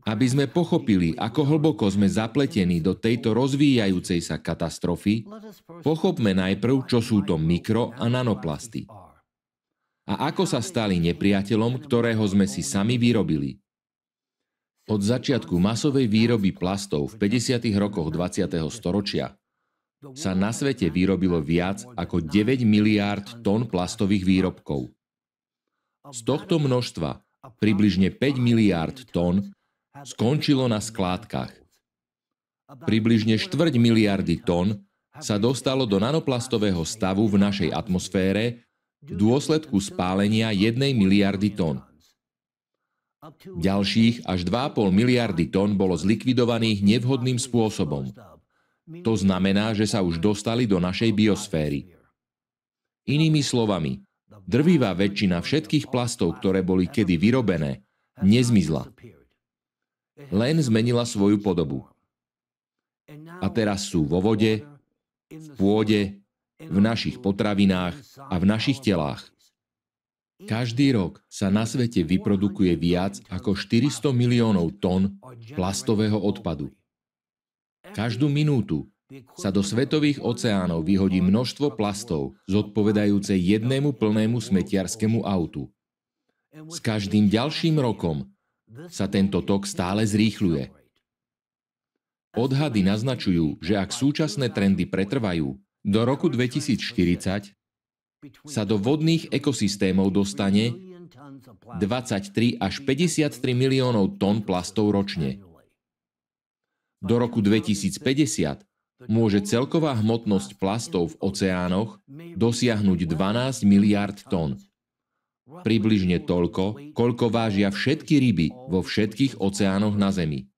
Aby sme pochopili, ako hlboko sme zapletení do tejto rozvíjajúcej sa katastrofy, pochopme najprv, čo sú to mikro- a nanoplasty. A ako sa stali nepriateľom, ktorého sme si sami vyrobili. Od začiatku masovej výroby plastov v 50. rokoch 20. storočia sa na svete vyrobilo viac ako 9 miliárd tón plastových výrobkov. Z tohto množstva približne 5 miliárd tón skončilo na skládkach. Približne 1/4 miliardy tón sa dostalo do nanoplastového stavu v našej atmosfére v dôsledku spálenia 1 miliardy tón. Ďalších až 2,5 miliardy tón bolo zlikvidovaných nevhodným spôsobom. To znamená, že sa už dostali do našej biosféry. Inými slovami, drvivá väčšina všetkých plastov, ktoré boli kedy vyrobené, nezmizla. Len zmenila svoju podobu. A teraz sú vo vode, v pôde, v našich potravinách a v našich telách. Každý rok sa na svete vyprodukuje viac ako 400 miliónov tón plastového odpadu. Každú minútu sa do svetových oceánov vyhodí množstvo plastov zodpovedajúce jednému plnému smetiarskému autu. S každým ďalším rokom sa tento tok stále zrýchľuje. Odhady naznačujú, že ak súčasné trendy pretrvajú, do roku 2040 sa do vodných ekosystémov dostane 23 až 53 miliónov tón plastov ročne. Do roku 2050 môže celková hmotnosť plastov v oceánoch dosiahnuť 12 miliárd tón. Približne toľko, koľko vážia všetky ryby vo všetkých oceánoch na Zemi.